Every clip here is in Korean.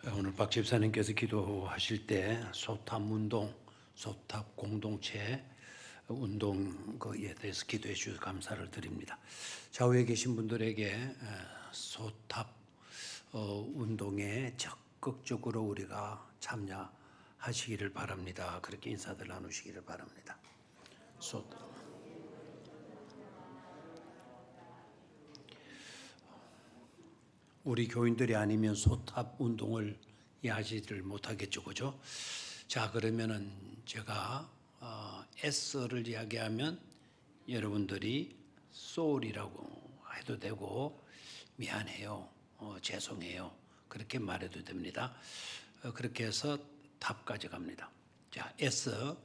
오늘 박 집사님께서 기도하실 때 소탑운동, 소탑 공동체 운동 거에 대해서 기도해 주셔서 감사를 드립니다. 좌우에 계신 분들에게 소탑 운동에 적극적으로 우리가 참여하시기를 바랍니다. 그렇게 인사들 나누시기를 바랍니다. 우리 교인들이 아니면 소탑 운동을 하지를 못하겠죠, 그죠? 자, 그러면은 제가 S를 이야기하면 여러분들이 soul이라고 해도 되고 미안해요, 죄송해요 그렇게 말해도 됩니다. 그렇게 해서 탑까지 갑니다. 자, S,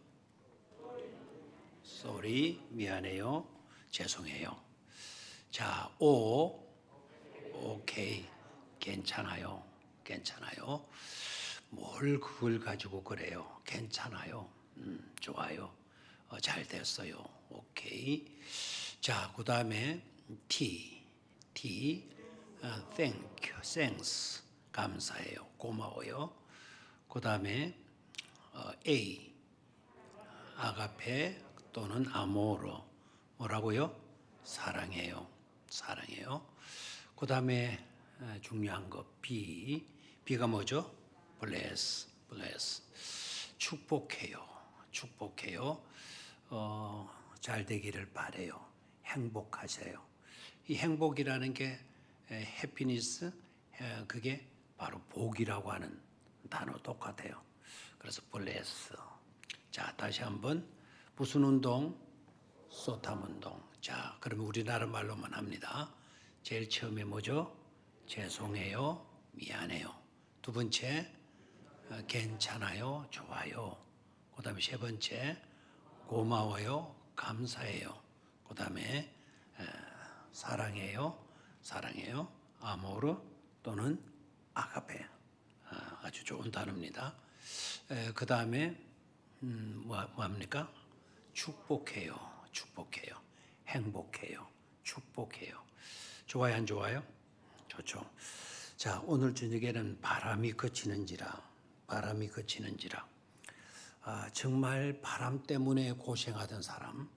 sorry, 미안해요, 죄송해요. 자, O, 오케이, 괜찮아요, 괜찮아요. 뭘 그걸 가지고 그래요? 괜찮아요, 좋아요, 잘 됐어요, 오케이. 자, 그 다음에 T, thank you, thanks, 감사해요, 고마워요. 그 다음에 A, 아가페 또는 아모르, 뭐라고요? 사랑해요, 사랑해요. 그 다음에 중요한 거 B가 뭐죠? bless, 축복해요, 축복해요. 잘 되기를 바래요, 행복하세요. 이 행복이라는 게 happiness, 그게 바로 복이라고 하는 단어 똑같아요. 그래서 bless. 자, 다시 한번 무슨 운동? 소탐 운동. 자, 그러면 우리나라 말로만 합니다. 제일 처음에 뭐죠? 죄송해요, 미안해요. 두 번째, 괜찮아요, 좋아요. 그 다음에 세 번째, 고마워요, 감사해요. 그 다음에 사랑해요, 아모르 또는 아가페. 아주 좋은 단어입니다. 그 다음에 뭐합니까? 축복해요, 행복해요, 축복해요. 좋아요, 안 좋아요? 좋죠. 자, 오늘 저녁에는 바람이 그치는지라. 정말 바람 때문에 고생하던 사람,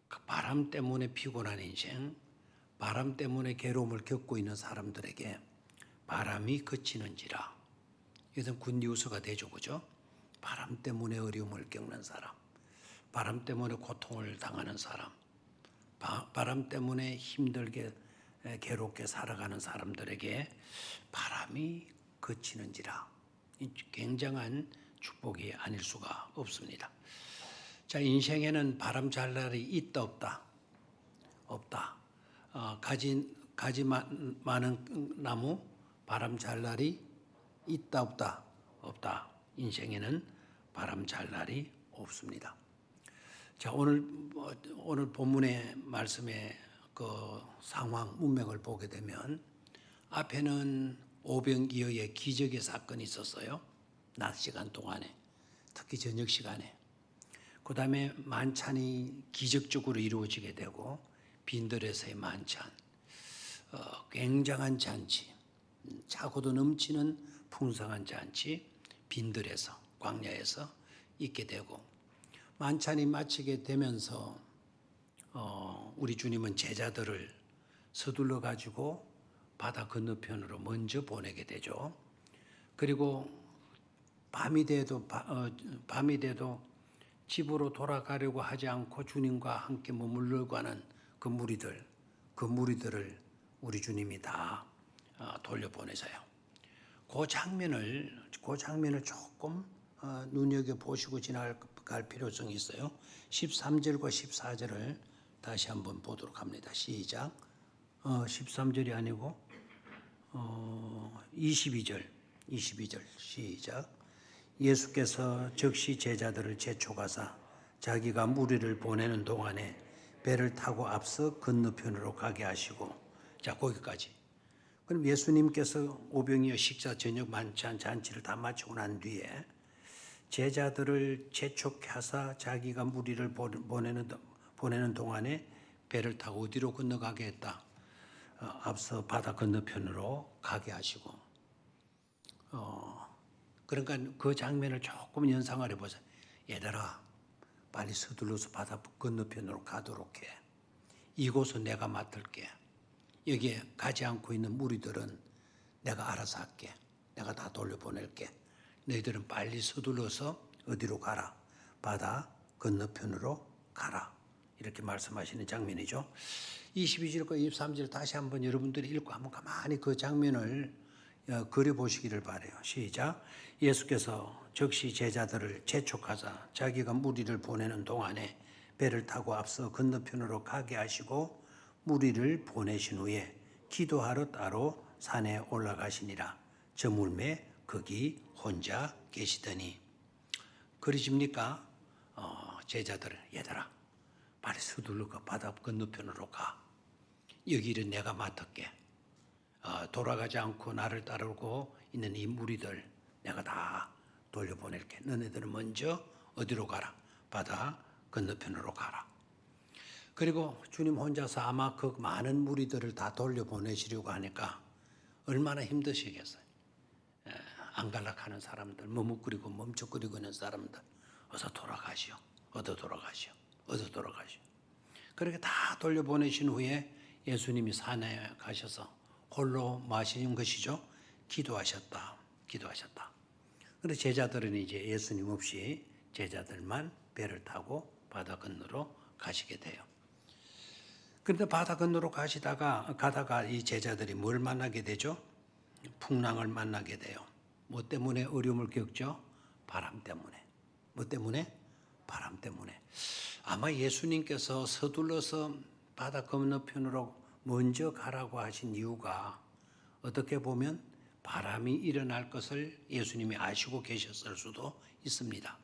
그 바람 때문에 피곤한 인생, 바람 때문에 괴로움을 겪고 있는 사람들에게 바람이 그치는지라. 이것은 굿뉴스가 되죠, 그죠? 바람 때문에 어려움을 겪는 사람, 바람 때문에 고통을 당하는 사람, 바람 때문에 힘들게 괴롭게 살아가는 사람들에게 바람이 그치는지라. 굉장한 축복이 아닐 수가 없습니다. 자, 인생에는 바람 잘 날이 있다 없다? 없다. 가지 많은 나무 바람 잘 날이 있다 없다? 없다. 인생에는 바람 잘 날이 없습니다. 자, 오늘 본문의 말씀의 그 상황 문맥을 보게 되면 앞에는 오병이어의 기적의 사건이 있었어요. 낮 시간 동안에, 특히 저녁 시간에. 그 다음에 만찬이 기적적으로 이루어지게 되고 빈들에서의 만찬, 굉장한 잔치, 차고도 넘치는 풍성한 잔치, 빈들에서, 광야에서 있게 되고, 만찬이 마치게 되면서 우리 주님은 제자들을 서둘러 가지고 바다 건너편으로 먼저 보내게 되죠. 그리고 밤이 돼도 집으로 돌아가려고 하지 않고 주님과 함께 머물려고 하는 그 무리들을 우리 주님이 다 돌려보내세요. 그 장면을 조금 눈여겨 보시고 지나갈 필요성이 있어요. 13절과 14절을 다시 한번 보도록 합니다. 시작. 13절이 아니고 22절 시작. 예수께서 즉시 제자들을 재촉하사 자기가 무리를 보내는 동안에 배를 타고 앞서 건너편으로 가게 하시고. 자, 거기까지. 그럼 예수님께서 오병이어 식사 저녁 만찬 잔치를 다 마치고 난 뒤에 제자들을 재촉하사 자기가 무리를 보내는 동안에 배를 타고 어디로 건너가게 했다? 앞서 바다 건너편으로 가게 하시고. 그러니까 그 장면을 조금 연상을 해보세요. 얘들아, 빨리 서둘러서 바다 건너편으로 가도록 해. 이곳은 내가 맡을게. 여기에 가지 않고 있는 무리들은 내가 알아서 할게. 내가 다 돌려보낼게. 너희들은 빨리 서둘러서 어디로 가라? 바다 건너편으로 가라. 이렇게 말씀하시는 장면이죠. 22절과 23절 다시 한번 여러분들이 읽고 한번 가만히 그 장면을 그려보시기를 바라요. 시작. 예수께서 즉시 제자들을 재촉하사 자기가 무리를 보내는 동안에 배를 타고 앞서 건너편으로 가게 하시고 무리를 보내신 후에 기도하러 따로 산에 올라가시니라. 저물매 거기 혼자 계시더니. 그러십니까? 제자들을 얘들아 빨리 서둘러 바다 건너편으로 가. 여기를 내가 맡을게. 돌아가지 않고 나를 따르고 있는 이 무리들 내가 다 돌려보낼게. 너네들은 먼저 어디로 가라? 바다 건너편으로 가라. 그리고 주님 혼자서 아마 그 많은 무리들을 다 돌려보내시려고 하니까 얼마나 힘드시겠어요. 안 갈락하는 사람들, 머뭇거리고 멈춰거리고 있는 사람들, 어서 돌아가시오. 어서 돌아가시오. 어서 돌아가시오. 그렇게 다 돌려보내신 후에 예수님이 산에 가셔서 홀로 마시는 것이죠. 기도하셨다. 기도하셨다. 그런데 제자들은 이제 예수님 없이 제자들만 배를 타고 바다 건너로 가시게 돼요. 그런데 바다 건너로 가다가 이 제자들이 뭘 만나게 되죠? 풍랑을 만나게 돼요. 뭐 때문에 어려움을 겪죠? 바람 때문에. 뭐 때문에? 바람 때문에. 아마 예수님께서 서둘러서 바다 건너편으로 먼저 가라고 하신 이유가 어떻게 보면 바람이 일어날 것을 예수님이 아시고 계셨을 수도 있습니다.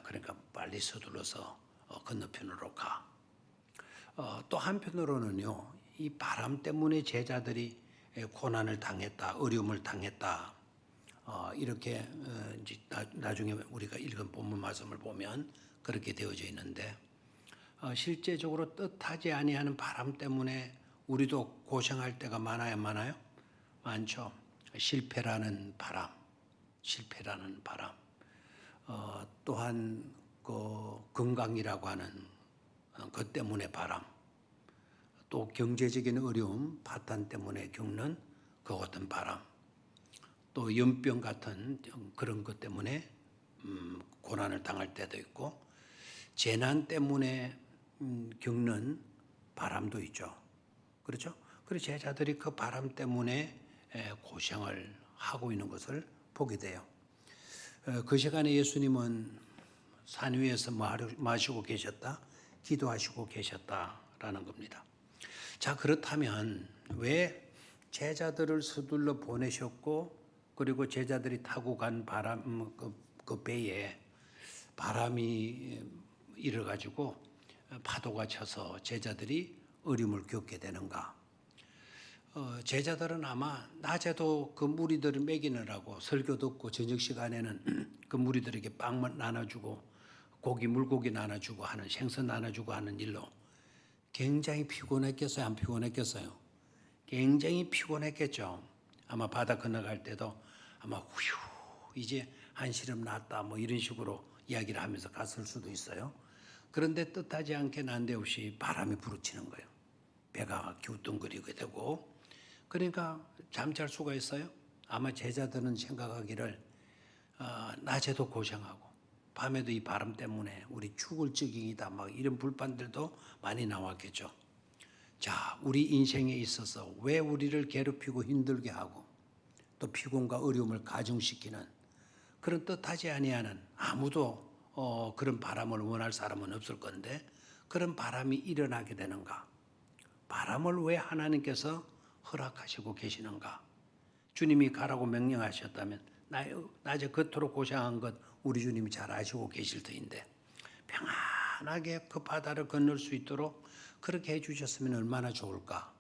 그러니까 빨리 서둘러서 건너편으로 가. 또 한편으로는요, 이 바람 때문에 제자들이 고난을 당했다, 어려움을 당했다. 이렇게 이제 나중에 우리가 읽은 본문 말씀을 보면 그렇게 되어져 있는데 실제적으로 뜻하지 아니하는 바람 때문에 우리도 고생할 때가 많아요? 많죠. 실패라는 바람. 또한 그 건강이라고 하는 것 때문에 바람. 또 경제적인 어려움, 파탄 때문에 겪는 그 같은 바람. 또 연병 같은 그런 것 때문에 고난을 당할 때도 있고 재난 때문에 겪는 바람도 있죠. 그렇죠? 그래서 제자들이 그 바람 때문에 고생을 하고 있는 것을 보게 돼요. 그 시간에 예수님은 산 위에서 마시고 계셨다, 기도하시고 계셨다라는 겁니다. 자, 그렇다면 왜 제자들을 서둘러 보내셨고 그리고 제자들이 타고 간 바람 그 배에 바람이 일어가지고 파도가 쳐서 제자들이 어려움을 겪게 되는가? 제자들은 아마 낮에도 그 무리들을 먹이느라고 설교 듣고 저녁 시간에는 그 무리들에게 빵 나눠주고 물고기 나눠주고 하는 생선 나눠주고 하는 일로 굉장히 피곤했겠어요? 안 피곤했겠어요? 굉장히 피곤했겠죠. 아마 바다 건너갈 때도 아마 휴 이제 한시름 났다 뭐 이런 식으로 이야기를 하면서 갔을 수도 있어요. 그런데 뜻하지 않게 난데없이 바람이 부르치는 거예요. 배가 기우뚱거리게 되고 그러니까 잠잘 수가 있어요? 아마 제자들은 생각하기를 낮에도 고생하고 밤에도 이 바람 때문에 우리 죽을 지경이다 막 이런 불판들도 많이 나왔겠죠. 자, 우리 인생에 있어서 왜 우리를 괴롭히고 힘들게 하고 또 피곤과 어려움을 가중시키는 그런 뜻하지 아니하는 아무도 그런 바람을 원할 사람은 없을 건데 그런 바람이 일어나게 되는가? 바람을 왜 하나님께서 허락하시고 계시는가? 주님이 가라고 명령하셨다면 낮에 그토록 고생한 것 우리 주님이 잘 아시고 계실 터인데 평안하게 그 바다를 건널 수 있도록 그렇게 해주셨으면 얼마나 좋을까?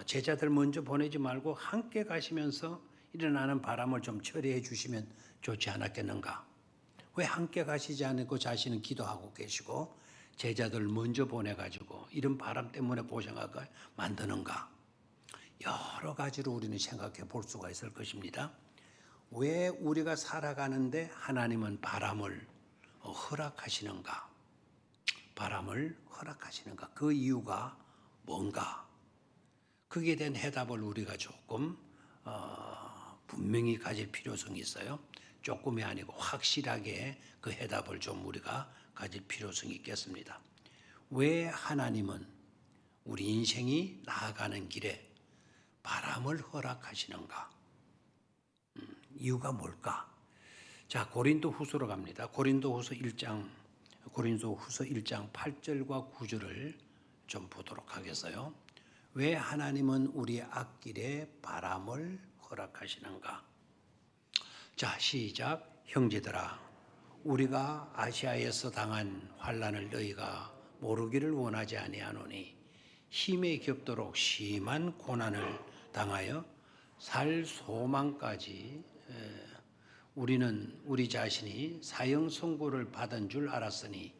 제자들 먼저 보내지 말고 함께 가시면서 일어나는 바람을 좀 처리해 주시면 좋지 않았겠는가? 왜 함께 가시지 않고 자신은 기도하고 계시고 제자들 먼저 보내가지고 이런 바람 때문에 고생하게 만드는가? 여러 가지로 우리는 생각해 볼 수가 있을 것입니다. 왜 우리가 살아가는데 하나님은 바람을 허락하시는가? 바람을 허락하시는가? 그 이유가 뭔가? 거기에 대한 해답을 우리가 조금 분명히 가질 필요성이 있어요. 조금이 아니고 확실하게 그 해답을 좀 우리가 가질 필요성이 있겠습니다. 왜 하나님은 우리 인생이 나아가는 길에 바람을 허락하시는가? 이유가 뭘까? 자, 고린도후서로 갑니다. 고린도후서 1장 8절과 9절을 좀 보도록 하겠어요. 왜 하나님은 우리의 앞길에 바람을 허락하시는가? 자, 시작. 형제들아, 우리가 아시아에서 당한 환난을 너희가 모르기를 원하지 아니하노니 힘에 겹도록 심한 고난을 당하여 살 소망까지 우리는 우리 자신이 사형 선고를 받은 줄 알았으니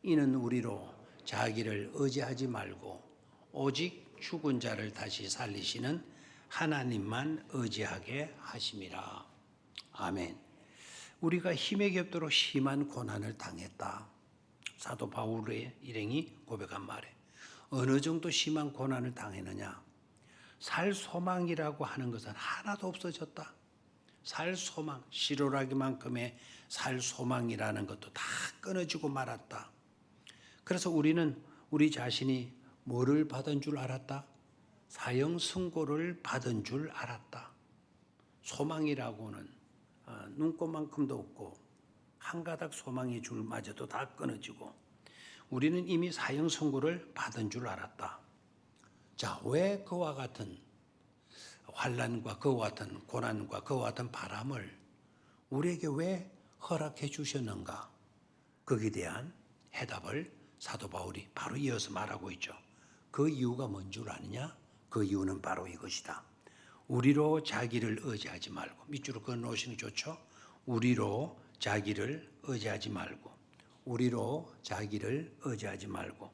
이는 우리로 자기를 의지하지 말고 오직 죽은 자를 다시 살리시는 하나님만 의지하게 하심이라. 아멘. 우리가 힘에 겹도록 심한 고난을 당했다. 사도 바울의 일행이 고백한 말에 어느 정도 심한 고난을 당했느냐? 살 소망이라고 하는 것은 하나도 없어졌다. 살 소망, 시로라기만큼의 살 소망이라는 것도 다 끊어지고 말았다. 그래서 우리는 우리 자신이 뭐를 받은 줄 알았다? 사형 선고를 받은 줄 알았다. 소망이라고는 눈꽃만큼도 없고 한 가닥 소망의 줄마저도 다 끊어지고 우리는 이미 사형 선고를 받은 줄 알았다. 자, 왜 그와 같은 환난과 그와 같은 고난과 그와 같은 바람을 우리에게 왜 허락해 주셨는가? 거기에 대한 해답을 사도 바울이 바로 이어서 말하고 있죠. 그 이유가 뭔 줄 아느냐? 그 이유는 바로 이것이다. 우리로 자기를 의지하지 말고, 밑줄을 그어 놓으시는 게 좋죠? 우리로 자기를 의지하지 말고, 우리로 자기를 의지하지 말고,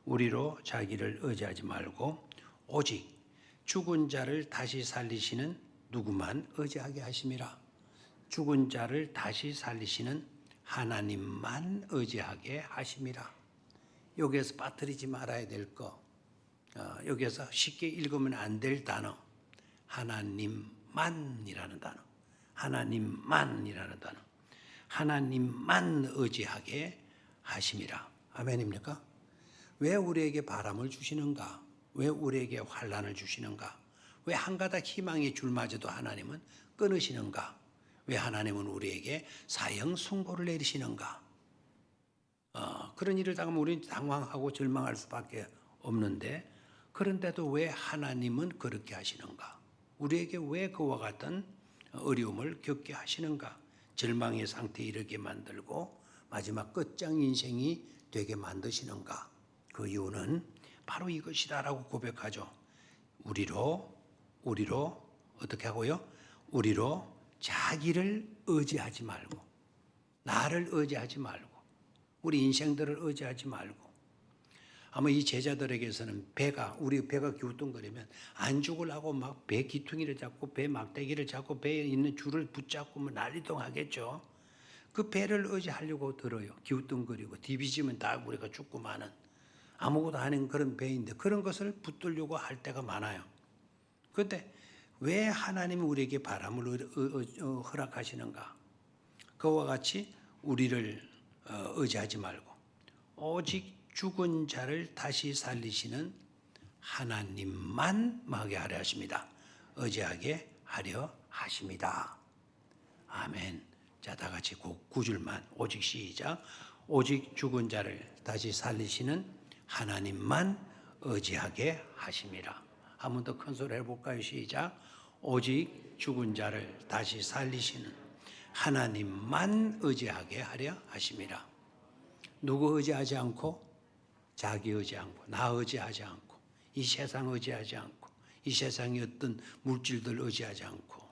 우리로 자기를 의지하지 말고, 오직 죽은 자를 다시 살리시는 누구만 의지하게 하심이라. 죽은 자를 다시 살리시는 하나님만 의지하게 하심이라. 여기에서 빠뜨리지 말아야 될 거, 여기에서 쉽게 읽으면 안 될 단어, 하나님만이라는 단어, 하나님만이라는 단어, 하나님만 의지하게 하심이라. 아멘입니까? 왜 우리에게 바람을 주시는가? 왜 우리에게 환난을 주시는가? 왜 한 가닥 희망의 줄마저도 하나님은 끊으시는가? 왜 하나님은 우리에게 사형 선고를 내리시는가? 그런 일을 당하면 우리는 당황하고 절망할 수밖에 없는데, 그런데도 왜 하나님은 그렇게 하시는가? 우리에게 왜 그와 같은 어려움을 겪게 하시는가? 절망의 상태에 이르게 만들고 마지막 끝장 인생이 되게 만드시는가? 그 이유는 바로 이것이다라고 고백하죠. 우리로 어떻게 하고요? 우리로 자기를 의지하지 말고, 나를 의지하지 말고, 우리 인생들을 의지하지 말고. 아마 이 제자들에게서는 우리 배가 기우뚱거리면 안 죽으려고 막 배 기퉁이를 잡고 배 막대기를 잡고 배에 있는 줄을 붙잡고 뭐 난리동 하겠죠. 그 배를 의지하려고 들어요. 기우뚱거리고 디비지면 다 우리가 죽고 마는 아무것도 아닌 그런 배인데 그런 것을 붙들려고 할 때가 많아요. 그런데 왜 하나님이 우리에게 바람을 허락하시는가? 그와 같이 우리를 의지하지 말고 오직 죽은 자를 다시 살리시는 하나님만 마게 하려 하십니다. 의지하게 하려 하십니다. 아멘. 자, 다 같이 9줄만 오직 시작. 오직 죽은 자를 다시 살리시는 하나님만 의지하게 하심이라. 한 번 더 큰 소리 해볼까요? 시작. 오직 죽은 자를 다시 살리시는 하나님만 의지하게 하려 하심이라. 누구 의지하지 않고, 자기 의지하지 않고, 나 의지하지 않고, 이 세상 의지하지 않고, 이 세상의 어떤 물질들 의지하지 않고,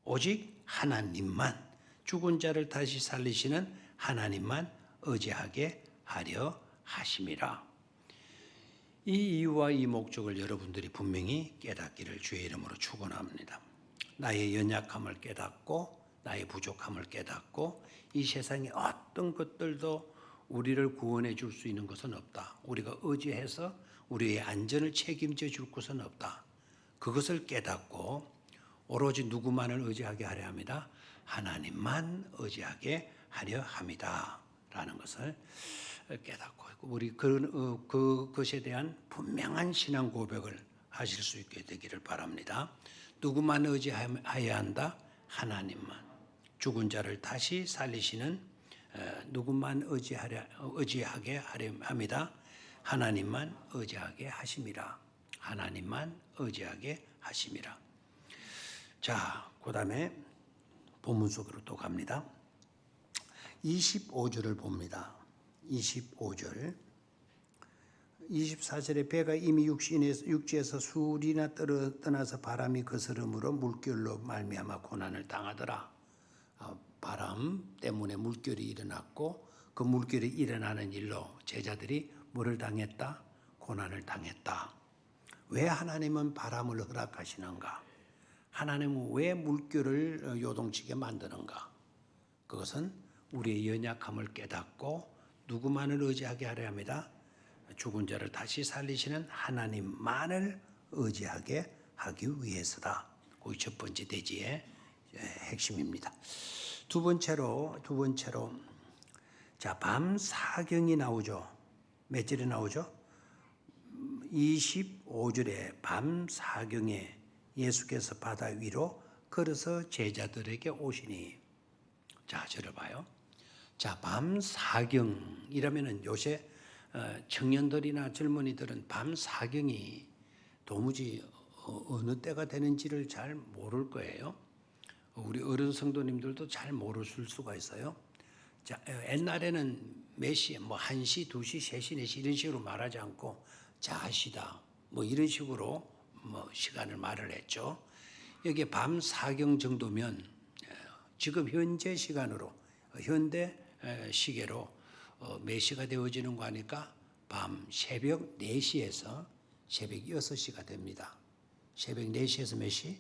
오직 하나님만, 죽은 자를 다시 살리시는 하나님만 의지하게 하려 하심이라. 이 이유와 이 목적을 여러분들이 분명히 깨닫기를 주의 이름으로 축원합니다. 나의 연약함을 깨닫고 나의 부족함을 깨닫고 이 세상의 어떤 것들도 우리를 구원해 줄 수 있는 것은 없다. 우리가 의지해서 우리의 안전을 책임져 줄 것은 없다. 그것을 깨닫고 오로지 누구만을 의지하게 하려 합니다. 하나님만 의지하게 하려 합니다. 라는 것을 깨닫고 우리 그것에 대한 분명한 신앙 고백을 하실 수 있게 되기를 바랍니다. 누구만 의지해야 한다? 하나님만. 죽은 자를 다시 살리시는 누구만 의지하게 하려 합니다. 하나님만 의지하게 하심이라. 하나님만 의지하게 하심이라. 자, 그 다음에 본문 속으로 또 갑니다. 25절을 봅니다. 25절. 24절에 배가 이미 육지에서 수리나 떠나서 바람이 거스름으로 물결로 말미암아 고난을 당하더라. 바람 때문에 물결이 일어났고 그 물결이 일어나는 일로 제자들이 뭐를 당했다? 고난을 당했다. 왜 하나님은 바람을 허락하시는가? 하나님은 왜 물결을 요동치게 만드는가? 그것은 우리의 연약함을 깨닫고 누구만을 의지하게 하려 합니다. 죽은 자를 다시 살리시는 하나님만을 의지하게 하기 위해서다. 그게 첫 번째 대지의 핵심입니다. 두 번째로 자, 밤 사경이 나오죠. 몇 절에 나오죠? 25절에 밤 사경에 예수께서 바다 위로 걸어서 제자들에게 오시니. 자, 저를 봐요. 자, 밤 사경이라면은 요새 청년들이나 젊은이들은 밤 사경이 도무지 어느 때가 되는지를 잘 모를 거예요. 우리 어른 성도님들도 잘 모르실 수가 있어요. 자, 옛날에는 몇 시에 뭐 1시, 2시, 3시, 4시 이런 식으로 말하지 않고 자시다 뭐 이런 식으로 뭐 시간을 말을 했죠. 여기 밤 사경 정도면 지금 현재 시간으로 현대 시계로 몇 시가 되어지는 거 하니까 밤 새벽 4시에서 새벽 6시가 됩니다. 새벽 4시에서 몇 시?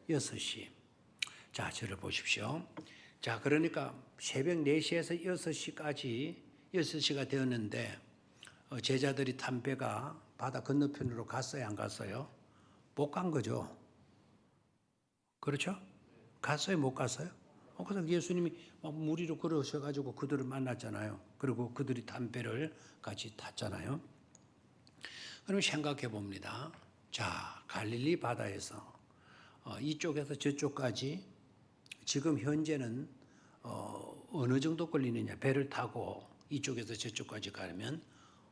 6시. 자, 저를 보십시오. 자, 그러니까 새벽 4시에서 6시까지 6시가 되었는데 제자들이 탄 배가 바다 건너편으로 갔어요, 안 갔어요? 못 간 거죠. 그렇죠? 갔어요, 못 갔어요? 그래서 예수님이 막 물 위로 걸으셔가지고 그들을 만났잖아요. 그리고 그들이 탄 배를 같이 탔잖아요. 그럼 생각해 봅니다. 자, 갈릴리 바다에서 이쪽에서 저쪽까지 지금 현재는 어느 정도 걸리느냐? 배를 타고 이쪽에서 저쪽까지 가려면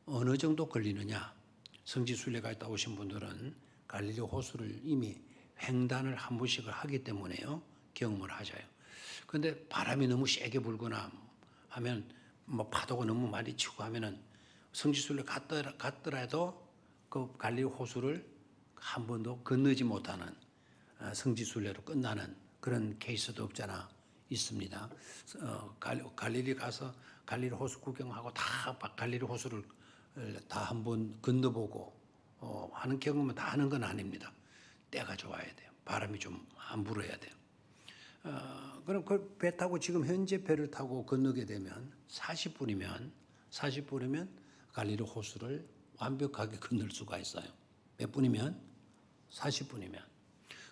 어느 정도 걸리느냐? 성지순례 갔다 오신 분들은 갈릴리 호수를 이미 횡단을 한 번씩을 하기 때문에요. 경험을 하셔요. 그런데 바람이 너무 세게 불거나 하면 뭐 파도가 너무 많이 치고 하면은 성지순례 갔더라도 그 갈릴리 호수를 한 번도 건너지 못하는 성지순례로 끝나는 그런 케이스도 없잖아 있습니다. 갈릴리 가서 갈릴리 호수 구경하고 다 갈릴리 호수를 다 한번 건너보고 하는 경험은 다 하는 건 아닙니다. 때가 좋아야 돼요. 바람이 좀 안 불어야 돼요. 그럼 그 배 타고 지금 현재 배를 타고 건너게 되면 40분이면 갈릴리 호수를 완벽하게 건널 수가 있어요. 몇 분이면? 40분이면.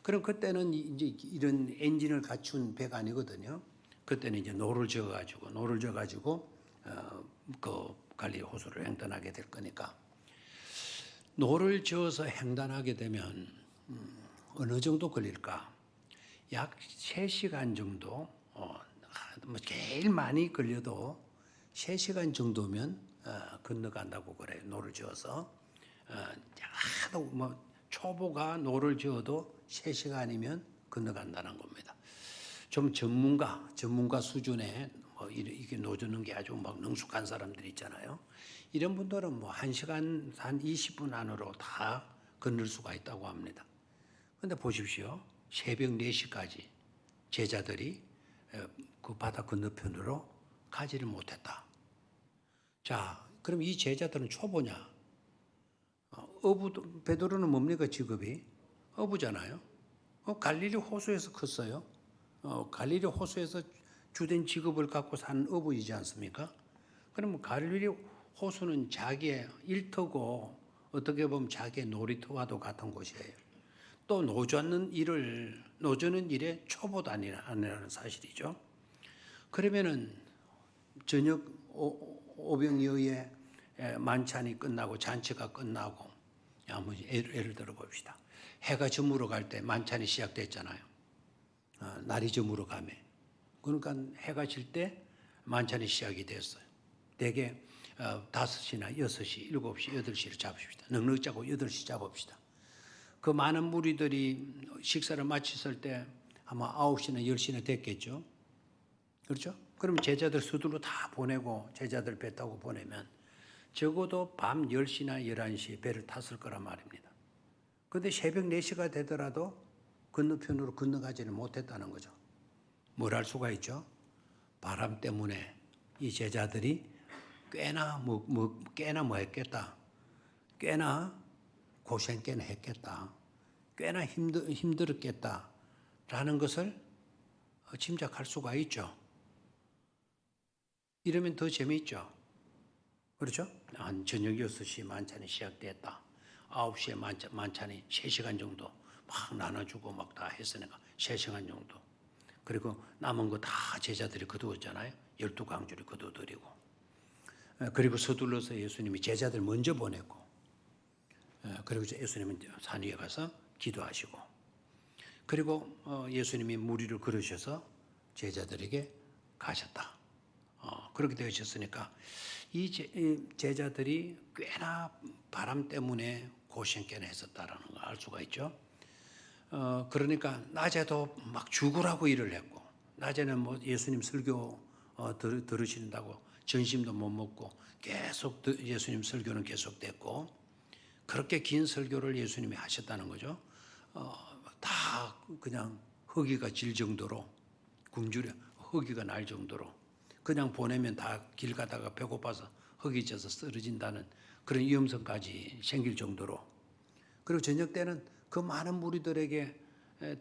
그럼 그때는 이제 이런 엔진을 갖춘 배가 아니거든요. 그때는 이제 노를 저어가지고 그 갈릴리 호수를 횡단하게 될 거니까. 노를 저어서 횡단하게 되면 어느 정도 걸릴까? 약 3시간 정도, 뭐 제일 많이 걸려도 3시간 정도면 건너간다고 그래요. 노를 저어서. 하도 뭐 초보가 노를 저어도 3시간이면 건너간다는 겁니다. 좀 전문가 수준의 뭐 이게 노젓는 게 아주 막 능숙한 사람들 있잖아요. 이런 분들은 뭐 1시간 한 20분 안으로 다 건널 수가 있다고 합니다. 그런데 보십시오. 새벽 4시까지 제자들이 그 바다 건너편으로 가지를 못했다. 자, 그럼 이 제자들은 초보냐? 베드로는 뭡니까 직업이? 어부잖아요. 갈릴리 호수에서 컸어요. 갈릴리 호수에서 주된 직업을 갖고 사는 어부이지 않습니까? 그러면 갈릴리 호수는 자기의 일터고 어떻게 보면 자기의 놀이터와도 같은 곳이에요. 또 노조는 일의 초보도 아니라는 사실이죠. 그러면은 저녁 오병이어의 만찬이 끝나고 잔치가 끝나고 한번 예를 들어 봅시다. 해가 저물어 갈 때 만찬이 시작됐잖아요. 날이 저물어 가면. 그러니까 해가 질 때 만찬이 시작이 됐어요. 대개 5시나 6시, 7시, 8시를 잡읍시다. 넉넉 잡고 8시 잡읍시다. 그 많은 무리들이 식사를 마쳤을 때 아마 9시나 10시나 됐겠죠. 그렇죠? 그럼 제자들 서둘러 다 보내고 제자들 배 타고 보내면 적어도 밤 10시나 11시에 배를 탔을 거란 말입니다. 그런데 새벽 4시가 되더라도 건너편으로 건너가지는 못했다는 거죠. 뭘 할 수가 있죠? 바람 때문에 이 제자들이 꽤나 했겠다. 꽤나 고생 꽤나 했겠다. 꽤나 힘들었겠다라는 것을 짐작할 수가 있죠. 이러면 더 재미있죠. 그렇죠? 한 저녁 6시 만찬이 시작됐다. 9시에 만찬이 3시간 정도 막 나눠주고 막 다 했으니까 3시간 정도. 그리고 남은 거 다 제자들이 거두었잖아요. 12강줄이 거두드리고. 그리고 서둘러서 예수님이 제자들 먼저 보냈고, 그리고 예수님은 산 위에 가서 기도하시고, 그리고 예수님이 무리를 걸으셔서 제자들에게 가셨다. 그렇게 되셨으니까 이 제자들이 꽤나 바람 때문에 고생 꽤나 했었다라는 걸 알 수가 있죠. 그러니까 낮에도 막 죽으라고 일을 했고, 낮에는 뭐 예수님 설교 들으신다고 점심도 못 먹고 계속 예수님 설교는 계속됐고, 그렇게 긴 설교를 예수님이 하셨다는 거죠. 다 그냥 허기가 질 정도로, 굶주려 허기가 날 정도로, 그냥 보내면 다 길 가다가 배고파서 허기 져서 쓰러진다는 그런 위험성까지 생길 정도로. 그리고 저녁 때는 그 많은 무리들에게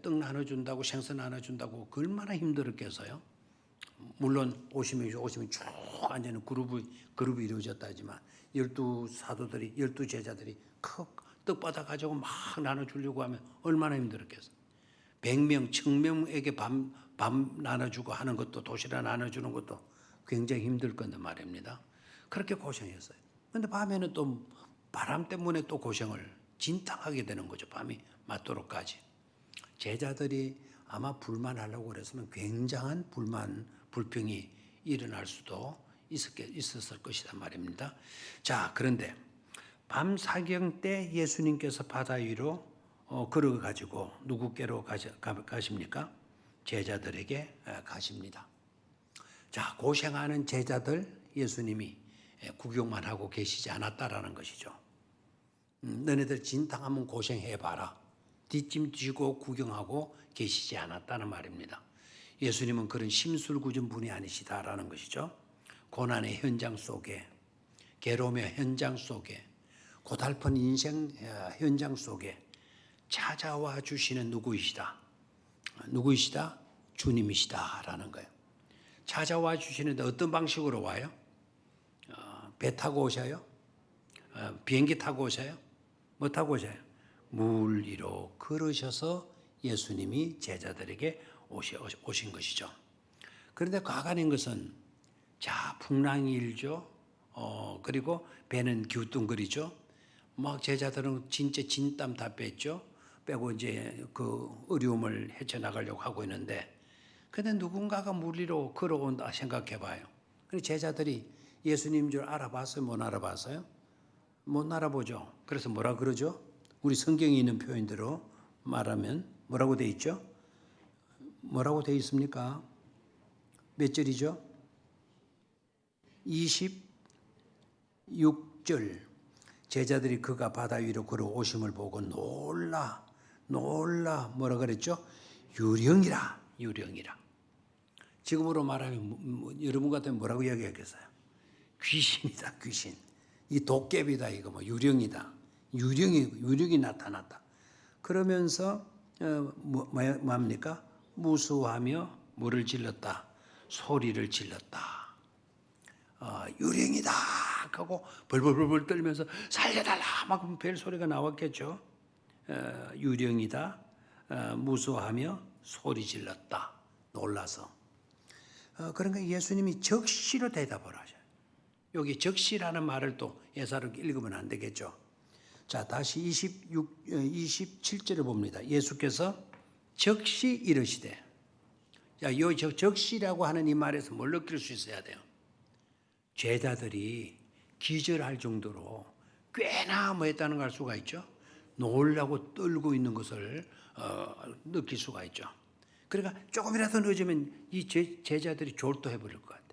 떡 나눠준다고, 생선 나눠준다고 얼마나 힘들었겠어요. 물론 50명이 쭉 앉아있는 그룹이 이루어졌다 하지만 12사도들이, 12제자들이 떡받아 가지고 막 나눠주려고 하면 얼마나 힘들었겠어요. 100명, 1000명에게 밥 나눠주고 하는 것도, 도시락 나눠주는 것도 굉장히 힘들 건데 말입니다. 그렇게 고생했어요. 그런데 밤에는 또 바람 때문에 또 고생을 진탕하게 되는 거죠. 밤이 맞도록까지. 제자들이 아마 불만하려고 그랬으면 굉장한 불평이 일어날 수도 있었을 것이란 말입니다. 자, 그런데 밤 사경 때 예수님께서 바다 위로 걸어가지고 누구께로 가십니까? 제자들에게 가십니다. 자, 고생하는 제자들 예수님이 구경만 하고 계시지 않았다라는 것이죠. 너네들 진탕하면 고생해봐라. 뒷짐 지고 구경하고 계시지 않았다는 말입니다. 예수님은 그런 심술궂은 분이 아니시다라는 것이죠. 고난의 현장 속에, 괴로움의 현장 속에, 고달픈 인생 현장 속에 찾아와 주시는 누구이시다. 누구이시다? 주님이시다라는 거예요. 찾아와 주시는데 어떤 방식으로 와요? 배 타고 오셔요? 비행기 타고 오셔요? 뭐 타고 오셔요? 물 위로 걸으셔서 예수님이 제자들에게 오신 것이죠. 그런데 과간인 것은 자, 풍랑이 일죠. 그리고 배는 기우뚱거리죠. 막 제자들은 진짜 진땀 다 뺐죠. 빼고 이제 그 어려움을 헤쳐나가려고 하고 있는데, 근데 누군가가 물 위로 걸어온다 생각해 봐요. 그래서 제자들이 예수님 줄 알아봤어요? 못 알아봤어요? 못 알아보죠. 그래서 뭐라 그러죠? 우리 성경에 있는 표현대로 말하면 뭐라고 돼 있죠? 뭐라고 돼 있습니까? 몇 절이죠? 26절. 제자들이 그가 바다 위로 걸어오심을 보고 놀라 뭐라 그랬죠? 유령이라. 지금으로 말하면 여러분 같으면 뭐라고 이야기하겠어요? 귀신이다, 귀신. 이 도깨비다, 이거 뭐 유령이다. 유령이 나타났다. 그러면서 뭐합니까? 무수하며 뭐를 질렀다? 소리를 질렀다. 유령이다 하고 벌벌벌 떨면서 살려달라 막 별 소리가 나왔겠죠. 유령이다, 무수하며 소리 질렀다. 놀라서. 그러니까 예수님이 적시로 대답을 하셔요. 여기 적시라는 말을 또 예사로 읽으면 안 되겠죠. 자, 다시 27절을 봅니다. 예수께서 적시 이르시되. 자, 이 적시라고 하는 이 말에서 뭘 느낄 수 있어야 돼요? 제자들이 기절할 정도로 꽤나 뭐 했다는 걸 알 수가 있죠. 놀라고 떨고 있는 것을 느낄 수가 있죠. 그러니까 조금이라도 늦으면 이 제자들이 졸도해 버릴 것 같아요.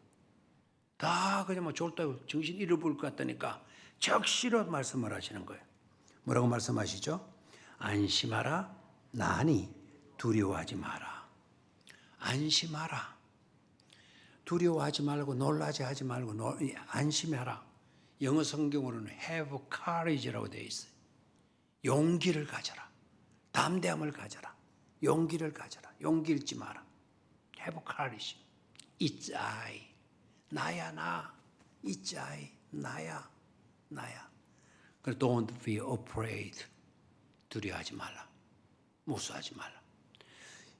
다 그냥 뭐 졸도하고 정신 잃어버릴 것 같다니까 적시로 말씀을 하시는 거예요. 뭐라고 말씀하시죠? 안심하라, 나니 두려워하지 마라. 안심하라. 두려워하지 말고 놀라지 하지 말고 안심하라. 영어 성경으로는 have courage라고 되어 있어요. 용기를 가져라. 담대함을 가져라. 용기를 가져라. 용기 잃지 마라. have courage. It's I. 나야 나. It's I. 나야. 나야. 그래서 don't be afraid. 두려워하지 말라. 무서워하지 말라.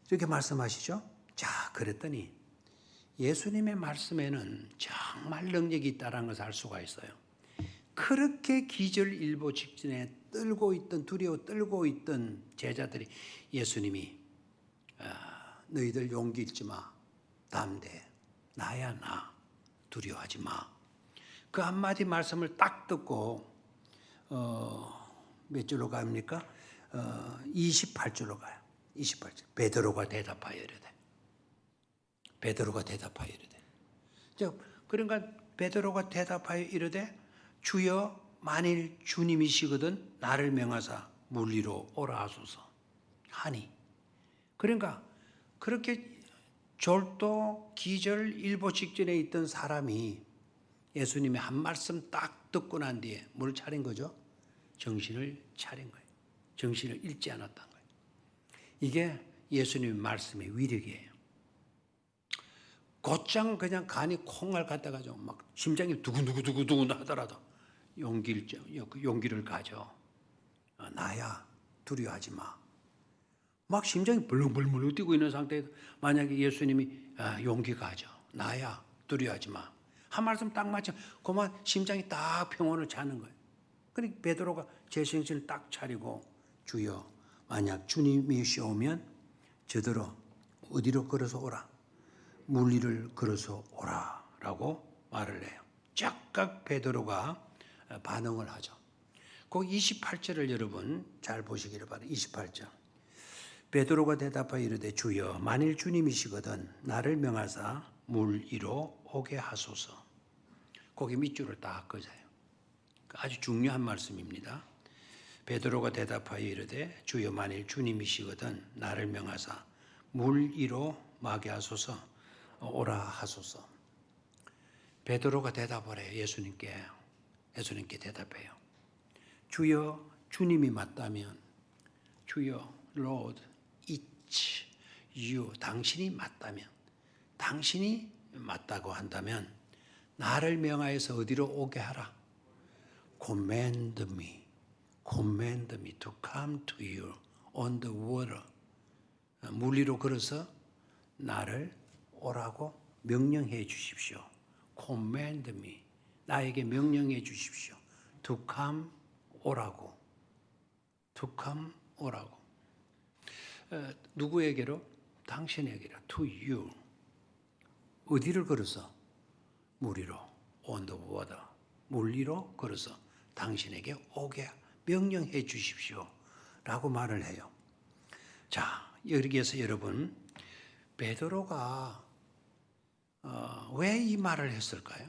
이렇게 말씀하시죠. 자, 그랬더니 예수님의 말씀에는 정말 능력이 있다는 것을 알 수가 있어요. 그렇게 기절일보 직전에 두려워 떨고 있던 제자들이 예수님이 너희들 용기 잃지 마. 담대. 나야 나. 두려워하지 마. 그 한마디 말씀을 딱 듣고 몇 줄로 갑니까? 28줄로 가요. 28절. 베드로가 대답하여 이르되. 베드로가 대답하여 이르되. 그러니까 베드로가 대답하여 이르되 주여 만일 주님이시거든 나를 명하사 물 위로 오라 하소서 하니. 그러니까 그렇게 졸도 기절 일보 직전에 있던 사람이 예수님의 한 말씀 딱 듣고 난 뒤에 뭘 차린 거죠? 정신을 차린 거예요. 정신을 잃지 않았다는 거예요. 이게 예수님의 말씀의 위력이에요. 곧장 그냥 간이 콩알 갔다가죠. 막 심장이 두근두근두근 하더라도 용기를 가져. 나야 두려워하지 마. 막 심장이 벌렁벌렁 뛰고 있는 상태에서 만약에 예수님이 용기 가져. 나야 두려워하지 마. 한 말씀 딱 맞죠. 그만 심장이 딱 평온을 찾는 거예요. 그러니까 베드로가 제 정신을 딱 차리고 주여 만약 주님이 오면 저더러 어디로 걸어서 오라. 물 위를 걸어서 오라라고 말을 해요. 즉각 베드로가 반응을 하죠. 그 28절을 여러분 잘 보시기를 바랍니다. 28절. 베드로가 대답하여 이르되 주여 만일 주님이시거든 나를 명하사 물 위로 오게 하소서. 거기 밑줄을 딱 그어요. 아주 중요한 말씀입니다. 베드로가 대답하여 이르되 주여 만일 주님이시거든 나를 명하사 물 위로 마게 하소서 오라 하소서. 베드로가 대답을 해요. 예수님께 대답해요. 주여 주님이 맞다면 주여 Lord it's you 당신이 맞다면 당신이 맞다고 한다면 나를 명하여서 어디로 오게 하라. Command me to come to you on the water. 물 위로 걸어서 나를 오라고 명령해 주십시오. Command me. 나에게 명령해 주십시오. To come 오라고. To come 오라고. 누구에게로? 당신에게로. To you. 어디를 걸어서? 물 위로. On the water. 물 위로 걸어서 당신에게 오게 명령해 주십시오. 라고 말을 해요. 자, 여기에서 여러분, 베드로가 왜 이 말을 했을까요?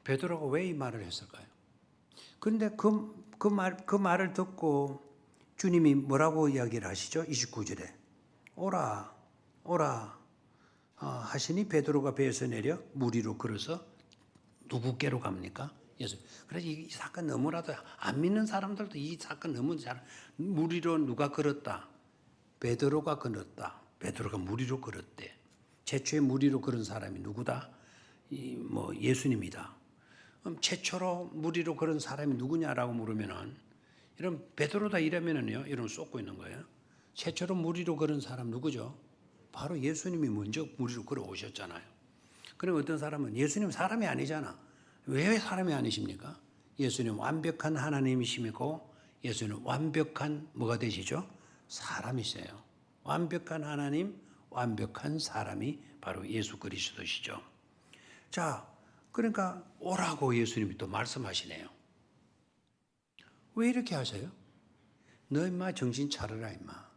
베드로가 왜 이 말을 했을까요? 그런데 그 말을 듣고 주님이 뭐라고 이야기를 하시죠? 29절에 오라 하시니 베드로가 배에서 내려 물 위로 걸어서 누구께로 갑니까? 예수. 그래서 이 사건 너무나도 안 믿는 사람들도 이 사건 너무 잘 물 위로 누가 걸었다. 베드로가 걸었다. 베드로가 물 위로 걸었대. 최초의 물 위로 걸은 사람이 누구다? 예수님이다. 그럼 최초로 물 위로 걸은 사람이 누구냐라고 물으면은 이런 베드로다 이러면은요, 이런 쏟고 있는 거예요. 최초로 물 위로 걸은 사람 누구죠? 바로 예수님이 먼저 물 위로 걸어 오셨잖아요. 그럼 어떤 사람은 예수님 사람이 아니잖아. 왜 사람이 아니십니까? 예수님 완벽한 하나님이시고 예수님 완벽한 뭐가 되시죠? 사람이세요. 완벽한 하나님, 완벽한 사람이 바로 예수 그리스도시죠. 자, 그러니까 오라고 예수님이 또 말씀하시네요. 왜 이렇게 하세요? 너 임마 정신 차려라 임마.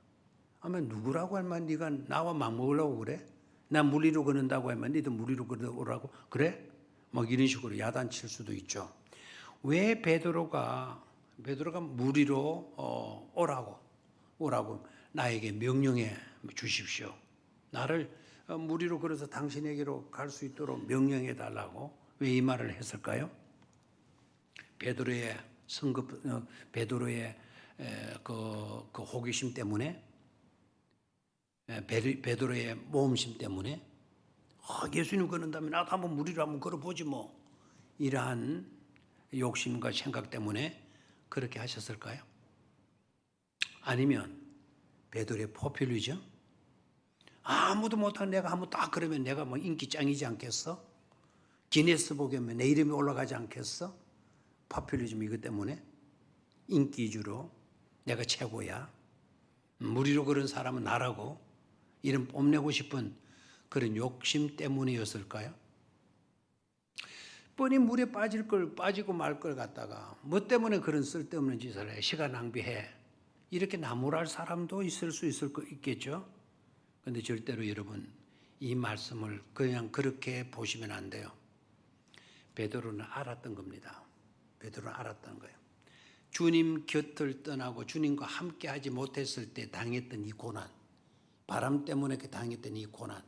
아마 누구라고 할만 네가 나와 막 먹으려고 그래? 나 물 위로 걷는다고 하면 니도 물 위로 걸어오라고 그래? 막 이런 식으로 야단칠 수도 있죠. 왜 베드로가 물 위로 오라고 나에게 명령해 주십시오. 나를 물 위로 걸어서 당신에게로 갈 수 있도록 명령해 달라고 왜 이 말을 했을까요? 베드로의 그 호기심 때문에, 베드로의 모험심 때문에, 예수님 걷는다면 나도 한번 물 위로 한번 걸어보지 뭐, 이러한 욕심과 생각 때문에 그렇게 하셨을까요? 아니면 베드로의 포퓰리즘? 아무도 못한 내가 한번 딱 그러면 내가 뭐 인기 짱이지 않겠어? 기네스북에 내 이름이 올라가지 않겠어? 포퓰리즘 이것 때문에 인기주로 내가 최고야. 물 위로 걸은 사람은 나라고 이름 뽐내고 싶은 그런 욕심 때문이었을까요? 뻔히 물에 빠지고 말 걸 갖다가 뭐 때문에 그런 쓸데없는 짓을 해? 시간 낭비해. 이렇게 나무랄 사람도 있을 수 있겠죠. 그런데 절대로 여러분 이 말씀을 그냥 그렇게 보시면 안 돼요. 베드로는 알았던 겁니다. 베드로는 알았던 거예요. 주님 곁을 떠나고 주님과 함께 하지 못했을 때 당했던 이 고난, 바람 때문에 당했던 이 고난,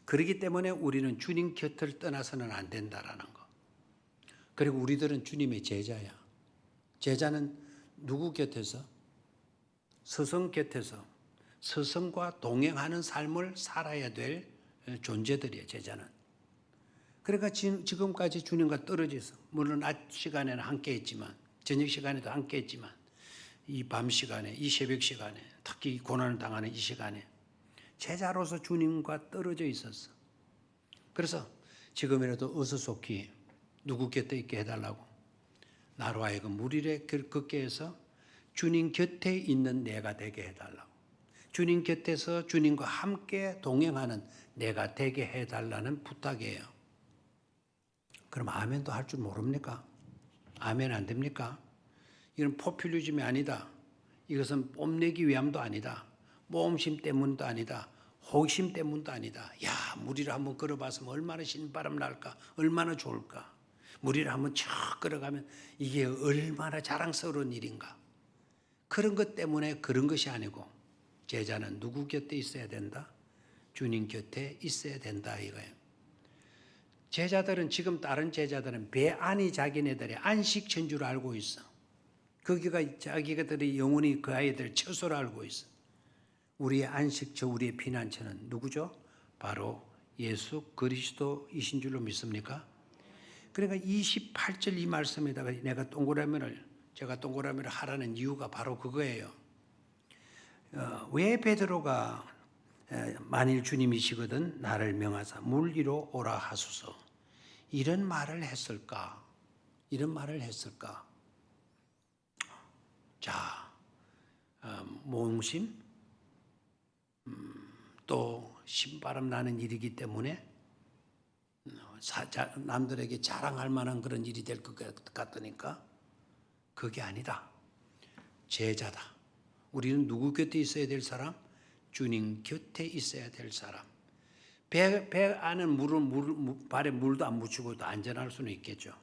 그렇기 때문에 우리는 주님 곁을 떠나서는 안 된다라는 거. 그리고 우리들은 주님의 제자야. 제자는 누구 곁에서? 스승 곁에서 스승과 동행하는 삶을 살아야 될 존재들이에요. 제자는. 그러니까 지금까지 주님과 떨어져서 물론 낮 시간에는 함께 했지만 저녁 시간에도 함께 했지만 이 밤 시간에 이 새벽 시간에 특히 고난을 당하는 이 시간에 제자로서 주님과 떨어져 있었어. 그래서 지금이라도 어수속히 누구 곁에 있게 해달라고 나로 하여금 물 위에 걷게 해서 주님 곁에 있는 내가 되게 해달라고, 주님 곁에서 주님과 함께 동행하는 내가 되게 해달라는 부탁이에요. 그럼 아멘도 할 줄 모릅니까? 아멘 안 됩니까? 이건 포퓰리즘이 아니다. 이것은 뽐내기 위함도 아니다. 모험심 때문도 아니다. 호기심 때문도 아니다. 야, 물 위로 한번 걸어봤으면 얼마나 신바람 날까? 얼마나 좋을까? 물 위로 한번 쭉 걸어가면 이게 얼마나 자랑스러운 일인가? 그런 것 때문에 그런 것이 아니고 제자는 누구 곁에 있어야 된다? 주님 곁에 있어야 된다 이거예요. 제자들은 지금 다른 제자들은 배 안이 자기네들의 안식처인 줄 알고 있어. 거기가 자기들의 영원히 그 아이들 처소를 알고 있어. 우리의 안식처, 우리의 피난처는 누구죠? 바로 예수 그리스도이신 줄로 믿습니까? 그러니까 28절 이 말씀에다가 제가 동그라미를 하라는 이유가 바로 그거예요. 왜 베드로가 만일 주님이시거든 나를 명하사 물 위로 오라 하소서 이런 말을 했을까? 자, 모험심, 또 신바람 나는 일이기 때문에 남들에게 자랑할 만한 그런 일이 될 것 같으니까 그게 아니다. 제자다. 우리는 누구 곁에 있어야 될 사람? 주님 곁에 있어야 될 사람. 배 안은 발에 물도 안 묻히고도 안전할 수는 있겠죠.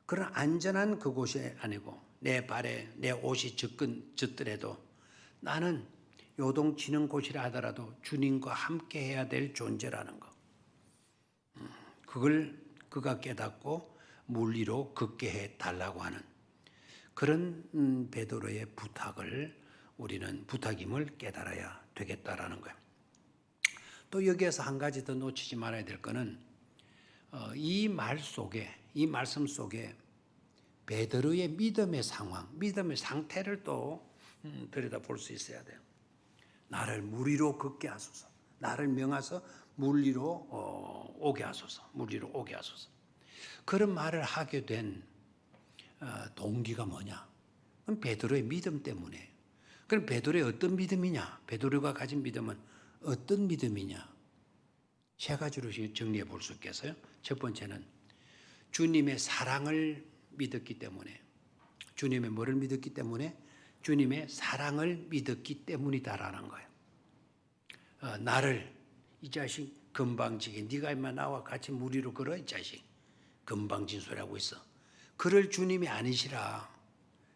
그런 안전한 그곳이 아니고 내 발에 내 옷이 젖더라도 나는 요동치는 곳이라 하더라도 주님과 함께 해야 될 존재라는 거. 그걸 그가 깨닫고 물 위로 걷게 해 달라고 하는 그런 베드로의 부탁을 우리는 부탁임을 깨달아야 되겠다라는 거예요. 또 여기에서 한 가지 더 놓치지 말아야 될 거는 이 말씀 속에 베드로의 믿음의 상황, 믿음의 상태를 또 들여다볼 수 있어야 돼요. 나를 물 위로 걷게 하소서. 나를 명하서 물 위로 오게 하소서. 물 위로 오게 하소서. 그런 말을 하게 된 동기가 뭐냐? 그건 베드로의 믿음 때문에. 그럼 베드로의 어떤 믿음이냐? 베드로가 가진 믿음은 어떤 믿음이냐? 세 가지로 정리해 볼 수 있겠어요? 첫 번째는 주님의 사랑을 믿었기 때문에, 주님의 뭐를 믿었기 때문에? 주님의 사랑을 믿었기 때문이다라는 거예요. 나를 이 자식 건방지게 네가 임마 나와 같이 물 위로 걸어 이 자식 건방진 소리 하고 있어. 그럴 주님이 아니시라.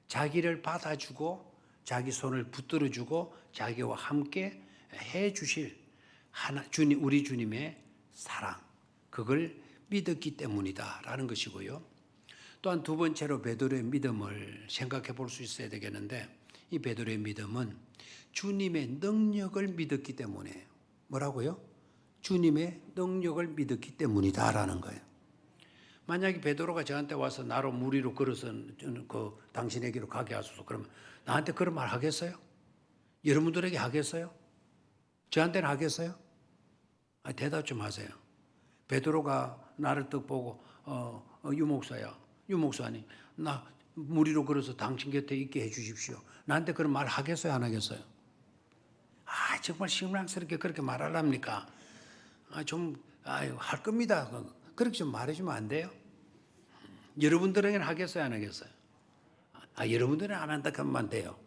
자기를 받아주고 자기 손을 붙들어주고 자기와 함께 해주실 우리 주님의 사랑, 그걸 믿었기 때문이다라는 것이고요. 또한 두 번째로 베드로의 믿음을 생각해 볼 수 있어야 되겠는데, 이 베드로의 믿음은 주님의 능력을 믿었기 때문에, 뭐라고요? 주님의 능력을 믿었기 때문이다라는 거예요. 만약에 베드로가 저한테 와서 나로 물 위로 걸어서 당신에게로 가게 하소서, 그러면 나한테 그런 말 하겠어요? 여러분들에게 하겠어요? 저한테는 하겠어요? 대답 좀 하세요. 베드로가 나를 딱 보고 유목사야, 유목사님 나 물 위로 걸어서 당신 곁에 있게 해 주십시오. 나한테 그런 말 하겠어요? 안 하겠어요? 정말 실망스럽게 그렇게 말하랍니까? 할 겁니다. 그렇게 좀 말해주면 안 돼요? 여러분들에게는 하겠어요? 안 하겠어요? 여러분들은 안 한다 하면 돼요.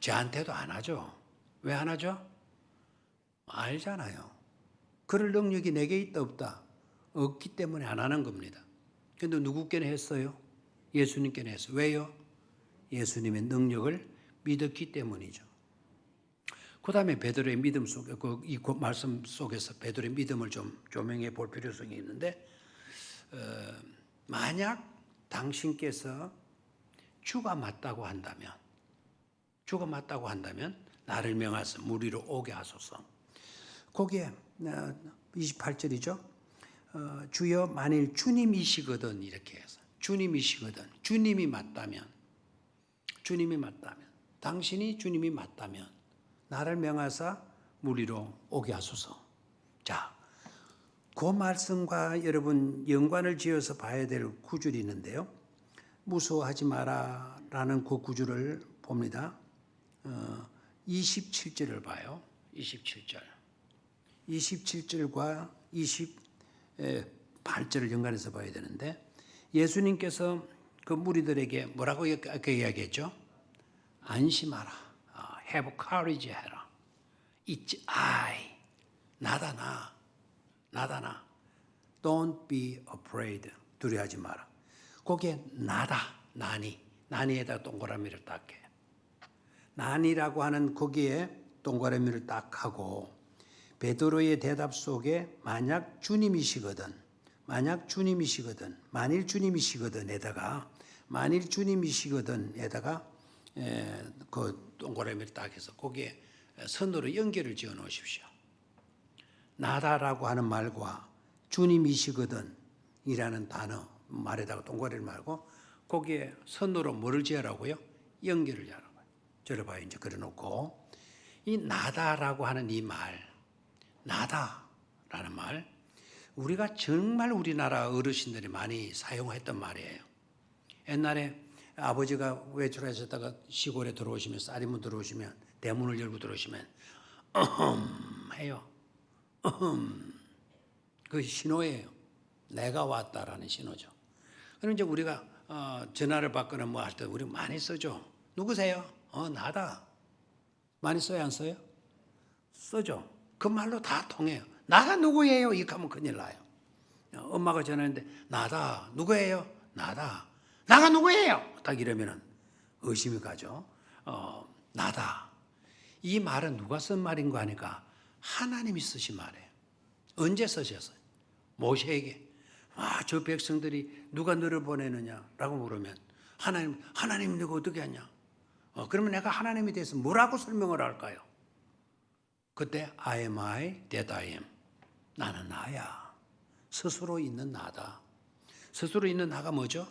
저한테도 안 하죠. 왜 안 하죠? 알잖아요. 그럴 능력이 내게 있다 없다? 없기 때문에 안 하는 겁니다. 근데 누구께는 했어요? 예수님께는 했어요. 왜요? 예수님의 능력을 믿었기 때문이죠. 그 다음에 베드로의 믿음 속에, 이 말씀 속에서 베드로의 믿음을 좀 조명해 볼 필요성이 있는데, 만약 당신께서 주가 맞다고 한다면 나를 명하사 물 위로 오게 하소서. 거기에 28절이죠. 주여 만일 주님이시거든, 이렇게 해서 주님이시거든, 주님이 맞다면, 당신이 주님이 맞다면 나를 명하사 물 위로 오게 하소서. 자, 그 말씀과 여러분 연관을 지어서 봐야 될 구절이 있는데요. 무서워하지 마라 라는 그 구절을 봅니다. 27절을 봐요. 27절과 28절을 연관해서 봐야 되는데, 예수님께서 그 무리들에게 뭐라고 이야기했죠? 안심하라. Have courage 해라. It's I. 나다 나. Don't be afraid. 두려워하지 마라. 거기에 나다. 나니에다 동그라미를 딱 해. 나니라고 하는 거기에 동그라미를 딱 하고, 베드로의 대답 속에 만일 주님이시거든 에다가 그 동그라미를 딱 해서 거기에 선으로 연결을 지어 놓으십시오. 나다라고 하는 말과 주님이시거든 이라는 단어 말에다가 동그라미를 말고 거기에 선으로 뭐를 지으라고요? 연결을 지으라고요. 저를 봐요. 이제 그려놓고 이 나다라고 하는 이 말, 나다라는 말, 우리가 정말 우리나라 어르신들이 많이 사용했던 말이에요. 옛날에 아버지가 외출하셨다가 시골에 들어오시면, 쌀이문 들어오시면, 대문을 열고 들어오시면 해요. 그 신호예요. 내가 왔다라는 신호죠. 그럼 이제 우리가 전화를 받거나 뭐 할 때 우리 많이 쓰죠. 누구세요? 나다. 많이 써요, 안 써요? 쓰죠. 그 말로 다 통해요. 나가 누구예요? 이렇게 하면 큰일 나요. 엄마가 전화했는데 나다. 누구예요? 나다. 나가 누구예요? 딱 이러면은 의심이 가죠. 나다. 이 말은 누가 쓴 말인가 하니까 하나님이 쓰신 말이에요. 언제 쓰셨어요? 모세에게 저 백성들이 누가 너를 보내느냐라고 물으면 하나님 내가 어떻게 하냐? 그러면 내가 하나님에 대해서 뭐라고 설명을 할까요? 그때 I am I that I am. 나는 나야. 스스로 있는 나다. 스스로 있는 나가 뭐죠?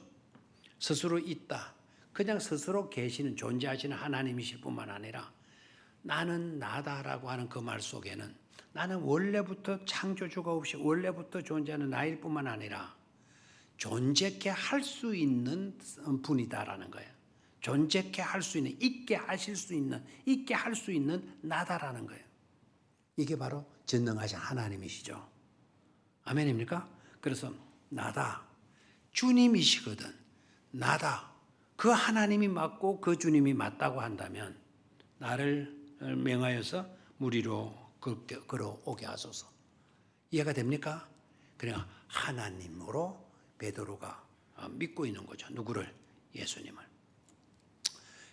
스스로 있다. 그냥 스스로 계시는 존재하시는 하나님이실 뿐만 아니라 나는 나다라고 하는 그 말 속에는 나는 원래부터 창조주가 없이 원래부터 존재하는 나일 뿐만 아니라 존재케 할 수 있는 분이다라는 거예요. 존재케 할 수 있는, 있게 하실 수 있는, 있게 할 수 있는 나다라는 거예요. 이게 바로 전능하신 하나님이시죠. 아멘입니까? 그래서 나다. 주님이시거든. 나다. 그 하나님이 맞고 그 주님이 맞다고 한다면 나를 명하여서 무리로 걸어오게 하소서. 이해가 됩니까? 그냥 하나님으로 베드로가 믿고 있는 거죠. 누구를? 예수님을.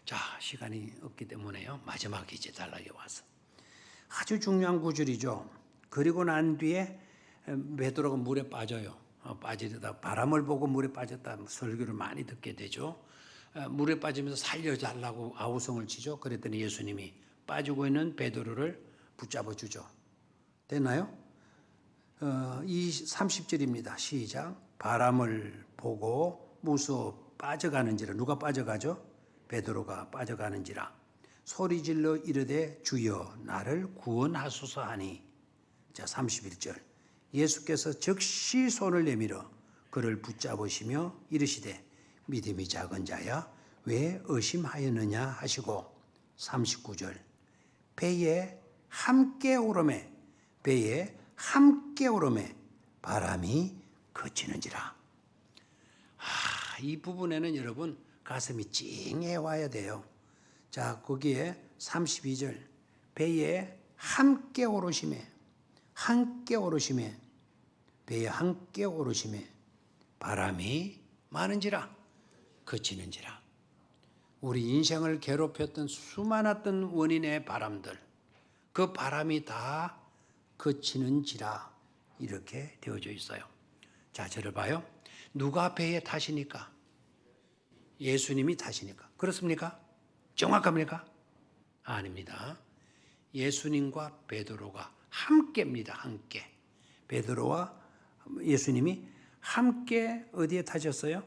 자, 시간이 없기 때문에요. 마지막 이제 단락에 와서 아주 중요한 구절이죠. 그리고 난 뒤에 베드로가 물에 빠져요. 빠지다 바람을 보고 물에 빠졌다 설교를 많이 듣게 되죠. 물에 빠지면서 살려달라고 아우성을 치죠. 그랬더니 예수님이 빠지고 있는 베드로를 붙잡아 주죠. 됐나요? 이 30절입니다. 시작. 바람을 보고 무서워 빠져가는지라. 누가 빠져가죠? 베드로가 빠져가는지라. 소리질러 이르되 주여 나를 구원하소서 하니. 자, 31절. 예수께서 즉시 손을 내밀어 그를 붙잡으시며 이르시되 믿음이 작은 자야 왜 의심하였느냐 하시고. 39절. 배에 함께 오르매 배에 함께 오르매 바람이 그치는지라. 이 부분에는 여러분 가슴이 찡해 와야 돼요. 자, 거기에 32절. 배에 함께 오르시매 함께 오르시매 배에 함께 오르시매 바람이 많은지라 그치는지라. 우리 인생을 괴롭혔던 수많았던 원인의 바람들, 그 바람이 다 그치는지라 이렇게 되어져 있어요. 자, 저를 봐요. 누가 배에 타시니까? 예수님이 타시니까. 그렇습니까? 정확합니까? 아닙니다. 예수님과 베드로가 함께입니다. 함께. 베드로와 예수님이 함께 어디에 타셨어요?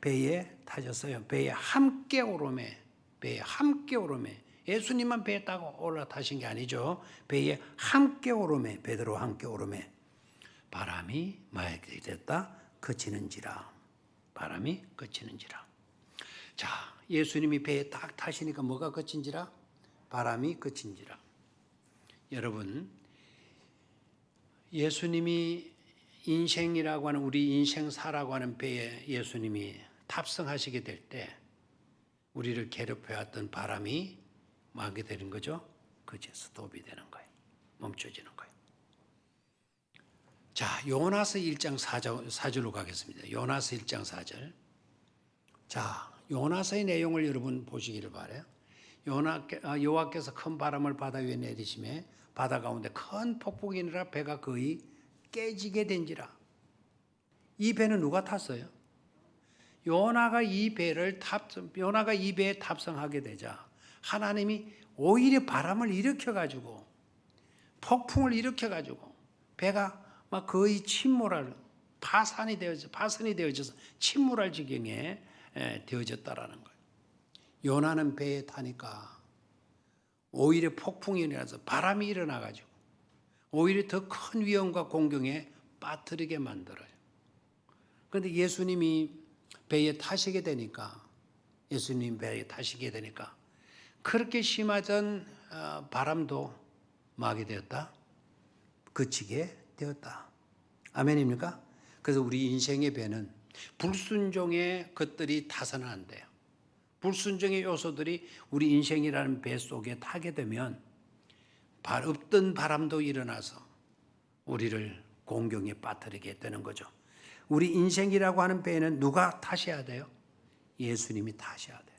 배에 타셨어요. 배에 함께 오르매. 배에 함께 오르매. 예수님만 배에 타고 올라타신 게 아니죠. 배에 함께 오르매. 베드로와 함께 오르매 바람이 많이 됐다. 그치는지라. 바람이 그치는지라. 자, 예수님이 배에 딱 타시니까 뭐가 그친지라? 바람이 그친지라. 여러분, 예수님이 인생이라고 하는 우리 인생사라고 하는 배에 예수님이 탑승하시게 될 때 우리를 괴롭혀왔던 바람이 막게 되는 거죠. 그제 스톱이 되는 거예요. 멈춰지는 거예요. 자, 요나서 1장 4절로 가겠습니다. 요나서 1장 4절. 자, 요나서의 내용을 여러분 보시기를 바라요. 여호와께서 큰 바람을 바다 위에 내리시매 바다 가운데 큰 폭풍이 일어나 배가 거의 깨지게 된지라. 이 배는 누가 탔어요? 요나가 이 배에 탑승하게 되자 하나님이 오히려 바람을 일으켜가지고 폭풍을 일으켜가지고 배가 막 거의 파산이 되어져서 침몰할 지경에 되어졌다라는 거예요. 요나는 배에 타니까 오히려 폭풍이 일어나서 바람이 일어나가지고 오히려 더 큰 위험과 공경에 빠뜨리게 만들어요. 그런데 예수님이 배에 타시게 되니까 그렇게 심하던 바람도 막이 되었다. 그치게 되었다. 아멘입니까? 그래서 우리 인생의 배는 불순종의 것들이 타서는 안 돼요. 불순종의 요소들이 우리 인생이라는 배 속에 타게 되면 없던 바람도 일어나서 우리를 공경에 빠뜨리게 되는 거죠. 우리 인생이라고 하는 배에는 누가 타셔야 돼요? 예수님이 타셔야 돼요.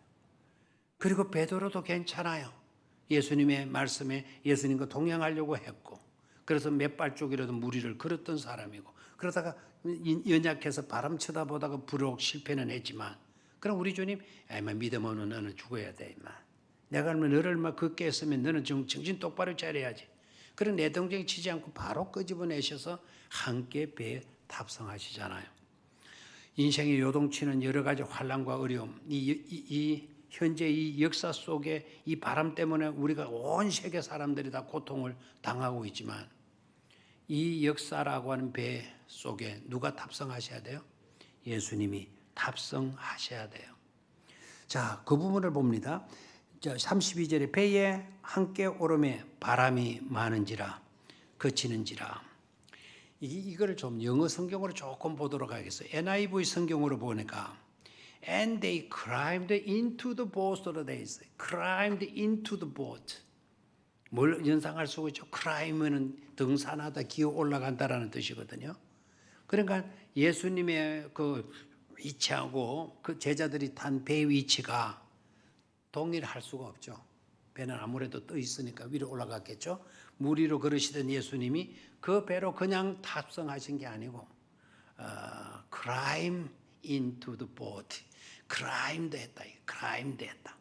그리고 베드로도 괜찮아요. 예수님의 말씀에 예수님과 동행하려고 했고 그래서 몇 발쪽이라도 무리를 걸었던 사람이고, 그러다가 연약해서 바람 쳐다보다가 부록 실패는 했지만, 그럼 우리 주님, 임마 믿음 없는 너는 죽어야 돼, 임마. 내가 그러면 너를 막 걷게 했으면 너는 정신 똑바로 차려야지. 그런 내동쟁이 치지 않고 바로 끄집어내셔서 함께 배에 탑승하시잖아요. 인생이 요동치는 여러 가지 환난과 어려움, 현재 이 역사 속에 이 바람 때문에 우리가 온 세계 사람들이 다 고통을 당하고 있지만, 이 역사라고 하는 배 속에 누가 탑승하셔야 돼요? 예수님이 탑승하셔야 돼요. 자, 그 부분을 봅니다. 32절에 배에 함께 오름에 바람이 많은지라 그치는지라. 이거를 좀 영어 성경으로 조금 보도록 하겠어요. NIV 성경으로 보니까 And they climbed into the boat. climbed into the boat. 뭘 연상할 수가 있죠? climb은 등산하다, 기어 올라간다라는 뜻이거든요. 그러니까 예수님의 그 위치하고 그 제자들이 탄 배 위치가 동일할 수가 없죠. 배는 아무래도 떠 있으니까 위로 올라갔겠죠. 물 위로 걸으시던 예수님이 그 배로 그냥 탑승하신 게 아니고 climb into the boat. climbed 했다. climbed 했다.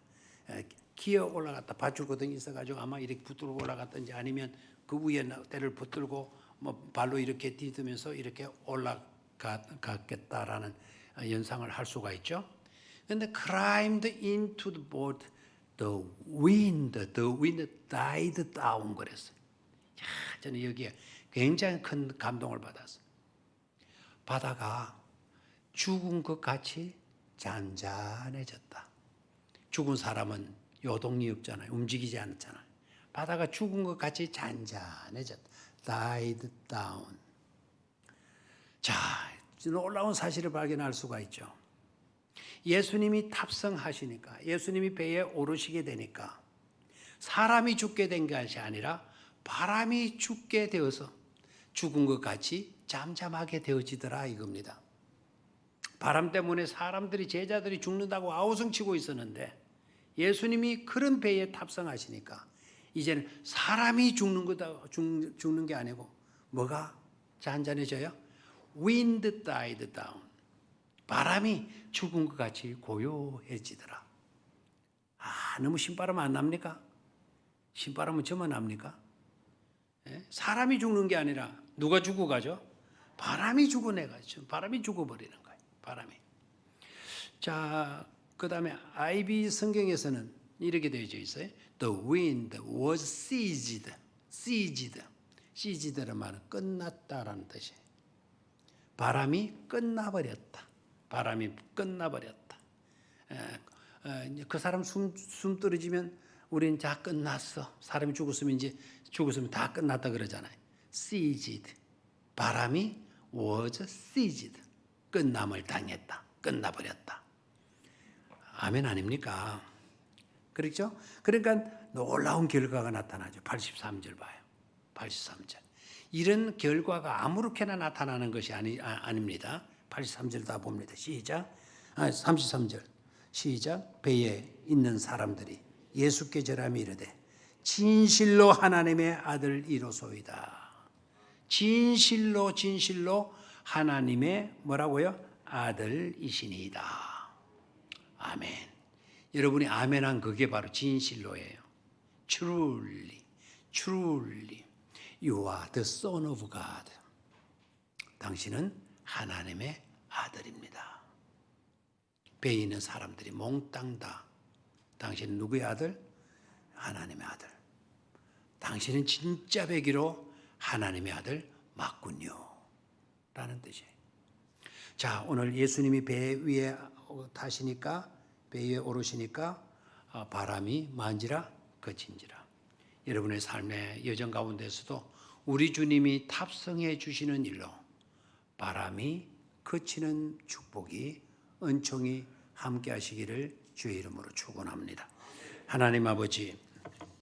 기어 올라갔다. 밧줄거등이 있어가지고 아마 이렇게 붙들고 올라갔든지 아니면 그 위에 때를 붙들고 뭐 발로 이렇게 디디면서 이렇게 올라갔겠다라는 연상을 할 수가 있죠. 그런데 climbed into the boat, the wind died down 그랬어요. 저는 여기에 굉장히 큰 감동을 받았어요. 바다가 죽은 것 같이 잔잔해졌다. 죽은 사람은 요동이 없잖아요. 움직이지 않잖아요. 바다가 죽은 것 같이 잔잔해졌다. died down. 자, 놀라운 사실을 발견할 수가 있죠. 예수님이 탑승하시니까, 예수님이 배에 오르시게 되니까 사람이 죽게 된 것이 아니라 바람이 죽게 되어서 죽은 것 같이 잠잠하게 되어지더라 이겁니다. 바람 때문에 사람들이, 제자들이 죽는다고 아우성치고 있었는데 예수님이 그런 배에 탑승하시니까 이제는 사람이 죽는 게 아니고 뭐가 잔잔해져요? Wind died down. 바람이 죽은 것 같이 고요해지더라. 너무 신바람 안 납니까? 신바람은 저만 납니까? 사람이 죽는 게 아니라 누가 죽어가죠? 바람이 죽어내가죠. 바람이 죽어버리는 거예요. 바람이. 자, 그 다음에 IB 성경에서는 이렇게 되어 있어요. The wind was ceased. ceased라는 말은 끝났다라는 뜻이에요. 바람이 끝나버렸다. 바람이 끝나버렸다. 그 사람 숨 떨어지면 우리는 다 끝났어. 사람이 죽었으면 다 끝났다 그러잖아요. ceased. 바람이 was ceased. 끝남을 당했다. 끝나버렸다. 아멘 아닙니까? 그렇죠? 그러니까 놀라운 결과가 나타나죠. 83절 봐요. 83절. 이런 결과가 아무렇게나 나타나는 것이 아닙니다. 83절 다 봅니다. 시작. 33절. 시작. 배에 있는 사람들이 예수께 절하며 이르되 진실로 하나님의 아들이로소이다. 진실로 하나님의 뭐라고요? 아들이시니이다. 아멘. 여러분이 아멘한 그게 바로 진실로예요. Truly. You are the Son of God. 당신은 하나님의 아들입니다. 배에 있는 사람들이 몽땅 다 당신은 누구의 아들? 하나님의 아들. 당신은 진짜 배기로 하나님의 아들 맞군요. 라는 뜻이에요. 자, 오늘 예수님이 배 위에 타시니까, 배 위에 오르시니까 바람이 만지라 그친지라. 여러분의 삶의 여정 가운데서도 우리 주님이 탑승해 주시는 일로 바람이 그치는 축복이, 은총이 함께 하시기를 주의 이름으로 축원합니다. 하나님 아버지,